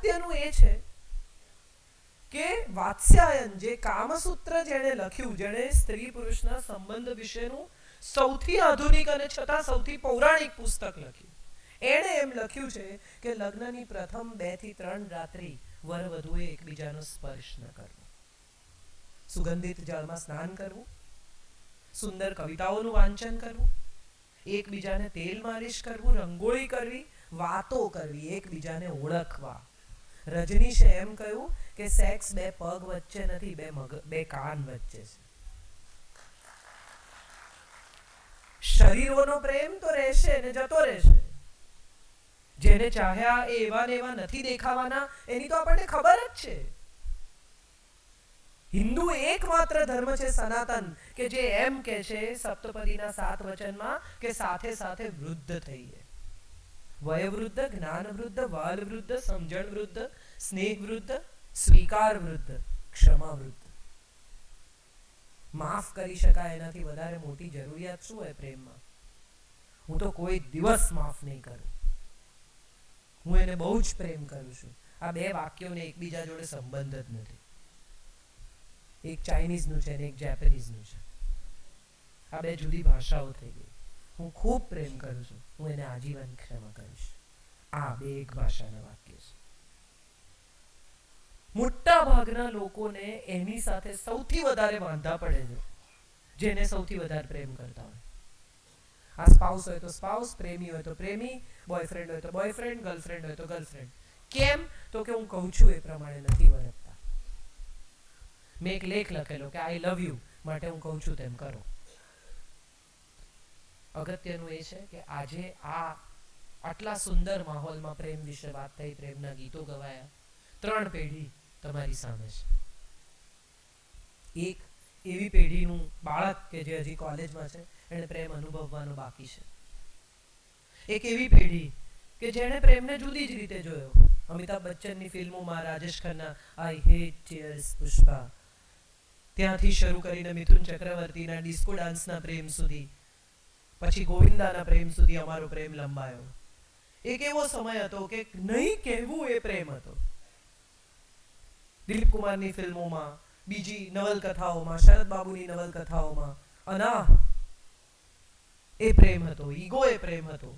અગત્યનું એ છે કે વાત્સ્યાયન જે કામસૂત્ર જેણે લખ્યું, જેણે સ્ત્રી પુરુષના સંબંધ વિશેનું સૌથી આધુનિક અને છતાં સૌથી પૌરાણિક પુસ્તક લખ્યું, એણે એમ લખ્યું છે કે લગ્નની પ્રથમ 2 થી 3 રાત્રિ વર વધુએ એકબીજાનો સ્પર્શ ન કરવો, સુગંધિત જળમાં સ્નાન કરવું, સુંદર કવિતાઓનું વાંચન કરવું, એકબીજાને તેલ માલિશ કરવું, રંગોળી કરવી, વાતો કરવી, એકબીજાને ઓળખવા. રજનીશે એમ કહ્યું કે સેક્સ 2 પગ વચ્ચે નથી, 2 કાન વચ્ચે છે. શરીરોનો પ્રેમ તો રહેશે ને જતો રહેશે. જેને ચાહ્યા એ એવા ને એવા નથી દેખાવાના, એની તો આપણને ખબર જ છે. હિન્દુ એકમાત્ર ધર્મ છે સનાતન કે જે એમ કે છે સપ્તપદીના 7 વચનમાં કે સાથે સાથે વૃદ્ધ થઈએ. વયવૃદ્ધ, જ્ઞાન વૃદ્ધ, વાલ વૃદ્ધ, સમજણ વૃદ્ધ, સ્નેહ વૃદ્ધ, સ્વીકાર વૃદ્ધ, ક્ષમા વૃદ્ધ. માફ કરી શકાય એનાથી વધારે મોટી જરૂરિયાત શું હોય પ્રેમમાં? હું તો કોઈ દિવસ માફ નહીં કરું, હું એને બહુ જ પ્રેમ કરું છું. આ 2 વાક્યોને એકબીજા જોડે સંબંધ જ નથી. એક ચાઇનીઝનું છે અને એક જેપનીઝનું છે. આ 2 જુદી ભાષાઓ થઈ ગઈ. હું ખૂબ પ્રેમ કરું છું, હું એને આજીવન ક્ષમા કરીશ. આ 2 એક ભાષાના વાક્ય છે. મોટા ભાગના લોકોને એની સાથે સૌથી વધારે વાંધા પડે છે જેને સૌથી વધારે પ્રેમ કરતા હોય. આ સ્પાઉસ હોય તો સ્પાઉસ, પ્રેમી હોય તો પ્રેમી, બોયફ્રેન્ડ હોય તો બોયફ્રેન્ડ, ગર્લફ્રેન્ડ હોય તો ગર્લફ્રેન્ડ. કેમ? તો કે હું કહું છું એ પ્રમાણે નથી વર્તતા. મેં એક લેખ લખેલો કે આઈ લવ યુ માટે હું કહું છું તેમ કરો. અગત્યનું એ છે કે આજે આટલા સુંદર માહોલમાં પ્રેમ વિશે વાત થઈ, પ્રેમના ગીતો ગવાયા. 3 પેઢી તમારી સામે છે. એક એવી પેઢીનું બાળક કે જે હજી કોલેજમાં છે, એને પ્રેમ અનુભવવાનો બાકી છે. એક એવી પેઢી કે જેણે પ્રેમને જુદી જ રીતે જોયો. અમિતાભ બચ્ચનની ફિલ્મોમાં, Rajesh Khanna I hate tears, Pushpa, ત્યાંથી શરૂ કરીને મિથુન ચક્રવર્તીના ડિસ્કો ડાન્સના પ્રેમ સુધી, પછી ગોવિંદાના પ્રેમ સુધી અમારો પ્રેમ લંબાયો. એક એવો સમય હતો કે નહીં કહેવું એ પ્રેમ હતો. દિલીપ કુમારની ફિલ્મોમાં, બીજી નવલકથાઓમાં, શરદ બાબુની નવલકથાઓમાં અનાહ એ પ્રેમ હતો, ઈગો એ પ્રેમ હતો.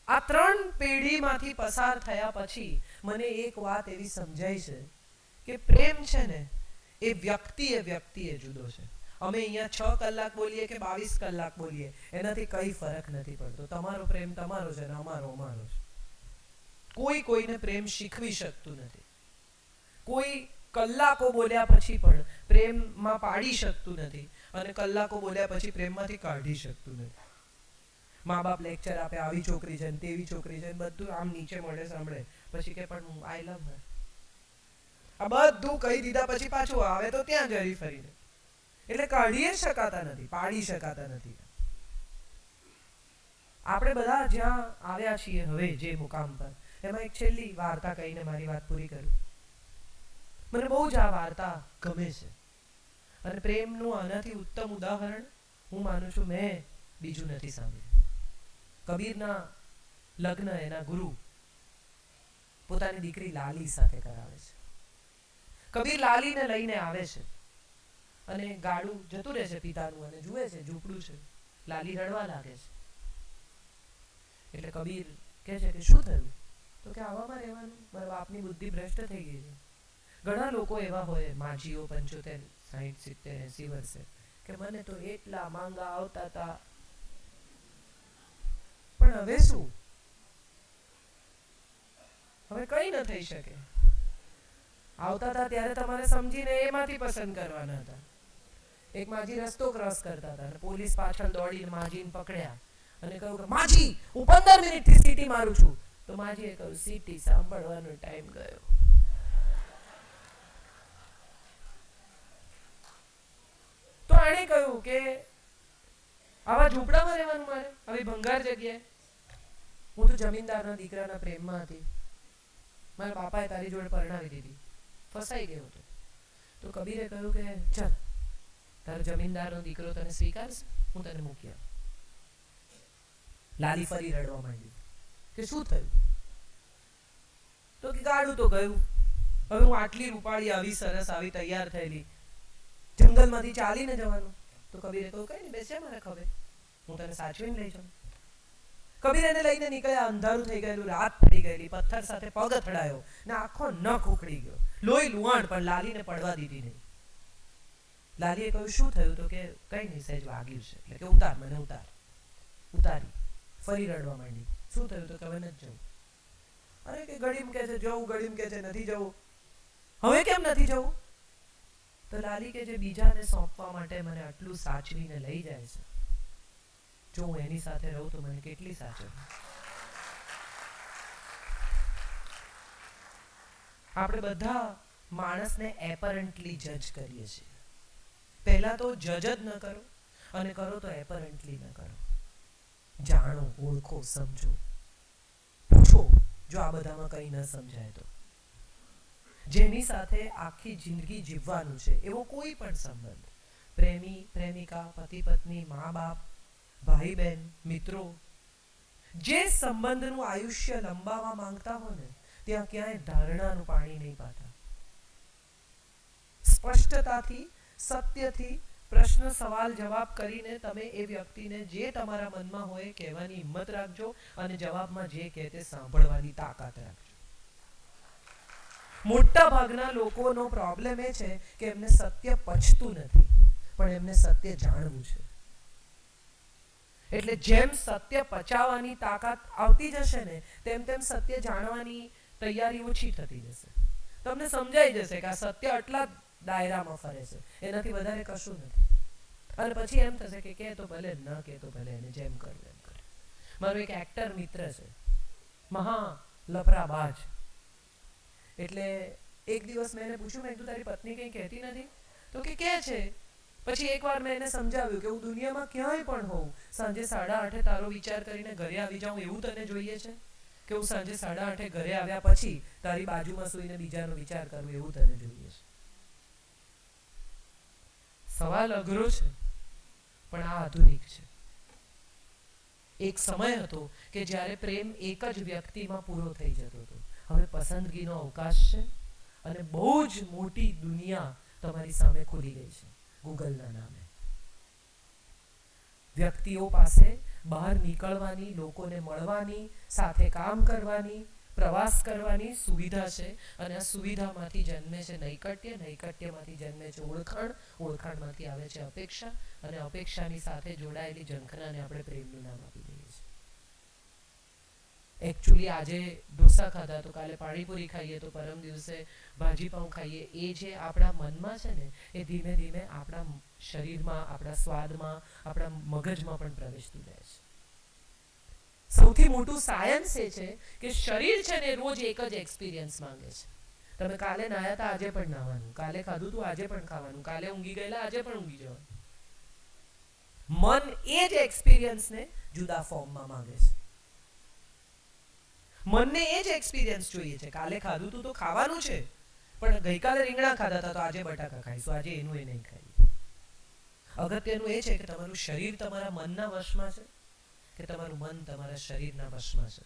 આ 3 પેઢીમાંથી પસાર થયા પછી મને એક વાત એવી સમજાય છે કે પ્રેમ છે ને એ વ્યક્તિએ જુદો છે. અમે અહીંયા 6 કલાક બોલીએ કે 22 કલાક બોલીએ, એનાથી કઈ ફરક નથી પડતો. તમારો પ્રેમ તમારો છે ને અમારો અમારો છે. કોઈ કોઈને પ્રેમ શીખવી શકતું નથી. કોઈ કલાકો બોલ્યા પછી પણ પ્રેમમાં પાડી શકતું નથી અને કલાકો બોલ્યા પછી પ્રેમમાંથી કાઢી શકતું નથી. મા બાપ લેક્ચર આપે, આવી છોકરી છે ને તેવી છોકરી છે, બધું આમ નીચે મળે સાંભળે, પછી કે પણ હું આઈ લવ હર. આ બધું કહી દીધા પછી પાછું આવે તો ત્યાં જ હરી ફરીને. એટલે કાઢી શકાતા નથી, પાડી શકાતા નથી. આપણે બધા જ્યાં આવ્યા છીએ હવે જે મુકામ પર, એમાં એક છેલ્લી વાર્તા કહીને મારી વાત પૂરી કરું. મને બહુ જ આ વાર્તા ગમે છે અને પ્રેમનું આનાથી ઉત્તમ ઉદાહરણ હું માનું છું મેં બીજું નથી સાંભળ્યું. કબીરના લગ્ન એના ગુરુ પોતાની દીકરી લાલી સાથે કરાવે છે. કબીર લાલીને લઈને આવે છે અને ગાડું જતું રહે છે પિતાનું અને જુએ છે ઝૂંપડું છે. લાલી રડવા લાગે છે. એટલે કબીર કહે છે કે શું થયું? તો કે આવામાં રહેવાનું, મારા બાપની બુદ્ધિ ભ્રષ્ટ થઈ ગઈ છે. ઘણા લોકો એવા હોય, માજીઓ 75, 60, 70, 80 વર્ષે, કે મને તો એટલા માંગા આવતા હતા, પણ હવે શું? હવે કઈ ન થઈ શકે. આવતા હતા ત્યારે તમારે સમજીને એમાંથી પસંદ કરવાના હતા. એક માજી રસ્તો ક્રોસ કરતા હતા અને પોલીસ પાછળ દોડીને માજીને પકડ્યા અને કહ્યું કે માજી હું 15 મિનિટથી સીટી મારું છું. તો માજીએ કહ્યું સીટી સાંભળવાનો ટાઈમ ગયો. તો એણે કહ્યું કે આવા ઝૂંપડામાં રહેવાનું મારે, આવી ભંગાર જગ્યાએ? હું તો જમીનદારના દીકરાના પ્રેમમાં હતી, મારા બાપાએ તારી જોડે પરણાવી દીધી, ફસાઈ ગયો હતો. તો કબીરે કહ્યું કે ચાલ તારો જમીનદારનો દીકરો તને સ્વીકારશે, હું તને મૂકી આવું. લાલી ફરી રડવા માંડી કે શું થયું? તો કે કાઢું તો ગયું. હવે હું આટલી રૂપાળી, આવી સરસ, આવી તૈયાર થયેલી, જંગલમાંથી ચાલીને જવાનું. તો કબીરે કહ્યું, કઈ નહીં, બેસ્યા મારા ખભે, હું તને સાચવીને લઈ જાઉં. કબીર એને લઈને નીકળ્યા. અંધારું થઈ ગયેલું, રાત પડી ગયેલી, પથ્થર સાથે પગ અથડાયો ને આખો નખ ઉખડી ગયો, લોહી લુહાણ, પણ લાલીને પડવા દીધી નહીં. લાલીએ કહ્યું, શું થયું? તો કે કઈ નહીં, સહેજ વાગ્યું છે. એટલે કે ઉતાર મને, ઉતાર. ઉતારી. ફરી રડવા માંડી. શું થયું? તો કે હવે નથી જવું. અરે કે ગળીમ કે છે જવું, ગળીમ કે છે નથી જવું. હવે કેમ નથી જવું? તો લાલી કે જે બીજાને સોંપવા માટે મને આટલું સાચવીને લઈ જાય છે, જો હું એની સાથે રહું તો મને કેટલી સાચવ. આપણે બધા માણસને એપરન્ટલી જજ કરીએ છીએ. પહેલા તો જજ જ ન કરો, અને કરો તો એપરન્ટલી ન કરો. જાણો, ઓળખો, સમજો, પૂછો જો આ બધામાં કંઈ ન સમજાય તો. જેની સાથે આખી જિંદગી જીવવાનું છે એવો કોઈ પણ સંબંધ, પ્રેમી પ્રેમિકા, પતિ પત્ની, મા બાપ, ભાઈ બહેન, મિત્રો, જે સંબંધનું આયુષ્ય લંબાવવા માંગતા હો ને, ત્યાં ક્યાંય ધારણાનું પાણી નહીં પાતા. સ્પષ્ટતાથી, સત્યથી પ્રશ્ન, સવાલ, જવાબ કરીને તમે એ વ્યક્તિને જે તમારા મનમાં હોય કહેવાની હિંમત રાખજો, અને જવાબમાં જે કહે તે સાંભળવાની તાકાત રાખજો. મોટા ભાગના લોકોનો પ્રોબ્લેમ એ છે કે એમને સત્ય પચતું નથી, પણ એમને સત્ય જાણવું છે. એટલે જેમ સત્ય પચાવવાની તાકાત આવતી જશે ને, તેમ તેમ સત્ય જાણવાની તૈયારી ઓછી થતી જશે. તમને સમજાઈ જશે કે આ સત્ય આટલા દાયરામાં ફરે છે, એનાથી વધારે કશું નથી. અને પછી એમ થશે કે તો ભલે, ન કે તો ભલે, એને જેમ કરવું એમ કરે. મારો એક એક્ટર મિત્ર છે, મહા લફરાબાજ. એટલે એક દિવસ મેં એને પૂછ્યું, મેં તું તારી પત્ની કંઈ કહેતી નથી? તો કે છે. પછી એકવાર મેં એને સમજાવ્યું કે હું દુનિયામાં ક્યાંય પણ હોઉં, સાંજે 8:30 તારો વિચાર કરીને ઘરે આવી જાઉં એવું તને જોઈએ છે? કે હું સાંજે 8:30 ઘરે આવ્યા પછી તારી બાજુમાં સૂઈને બીજાનો વિચાર કરું એવું તને જોઈએ છે? સવાલ અઘરો છે, પણ આ આધુનિક છે. એક સમય હતો કે જ્યારે પ્રેમ એક જ વ્યક્તિમાં પૂરો થઈ જતો હતો. હવે પસંદગીનો અવકાશ છે, અને બહુ જ મોટી દુનિયા તમારી સામે ખુલી ગઈ છે ગૂગલના નામે. વ્યક્તિઓ પાસે બહાર નીકળવાની, લોકોને મળવાની, સાથે કામ કરવાની, પ્રવાસ કરવાની સુવિધા છે, અને આ સુવિધામાંથી જન્મે છે નૈકટ્ય, નૈકટ્યમાંથી જન્મે છે ઓળખાણ, ઓળખાણમાંથી આવે છે અપેક્ષા, અને અપેક્ષાની સાથે જોડાયેલી ઝંખનાને આપણે પ્રેમનું નામ આપી દઈએ છીએ. એકચ્યુઅલી આજે ઢોસા ખાધા તો કાલે પાણીપુરી ખાઈએ, તો પરમ દિવસે ભાજીપાઉં ખાઈએ. એ જે આપણા મનમાં છે ને, એ ધીમે ધીમે આપણા શરીરમાં, આપણા સ્વાદમાં, આપણા મગજમાં પણ પ્રવેશતું જાય છે. સૌથી મોટું સાયન્સ એ છે કે શરીર છે ને રોજ એક જ એક્સપિરિયન્સ માંગે છે. તમે કાલે નાયા હતા, આજે પણ નાવાનું, કાલે ખાધું હતું, આજે પણ ખાવાનું, કાલે ઊંઘી ગયેલા, આજે પણ ઊંઘી જવાનું. મન એ જ એક્સપિરિયન્સને જુદા ફોર્મમાં માંગે છે. મનને એ જ એક્સપિરિયન્સ જોઈએ છે. કાલે ખાધું હતું તો ખાવાનું છે, પણ ગઈકાલે રીંગણા ખાધા હતા તો આજે બટાકા ખાઈશું, આજે એનું એ નહીં ખાઈએ. અગત્યનું એ છે કે તમારું શરીર તમારા મનના વશમાં છે કે તમારું મન તમારા શરીરના વશમાં છે.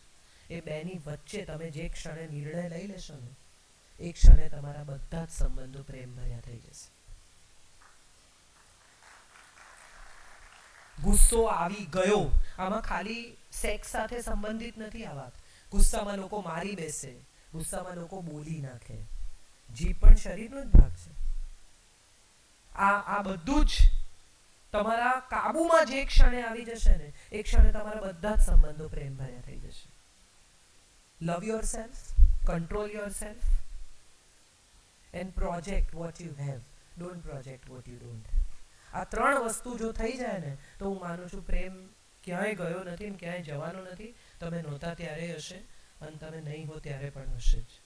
એ બેની વચ્ચે તમે જે ક્ષણે નિર્ણય લઈ લેશો ને, એ ક્ષણે તમારા બધા જ સંબંધો પ્રેમ ભર્યા થઈ જશે. ગુસ્સો આવી ગયો, આમાં ખાલી સેક્સ સાથે સંબંધિત નથી આ વાત. ગુસ્સામાં લોકો મારી બેસે, ગુસ્સામાં લોકો બોલી નાખે. જીભ પણ શરીરનો જ ભાગ છે. આ બધું જ તમારા કાબુમાં જે ક્ષણે આવી જશે ને, એ ક્ષણે તમારા બધા જ સંબંધો પ્રેમ ભર્યા થઈ જશે. Love yourself, control yourself, and project what you have. Don't project what you don't have. આ 3 વસ્તુ જો થઈ જાય ને, તો હું માનું છું પ્રેમ ક્યાંય ગયો નથી ને ક્યાંય જવાનો નથી. તમે નહોતા ત્યારે હશે, અને તમે નહીં હો ત્યારે પણ હશે જ.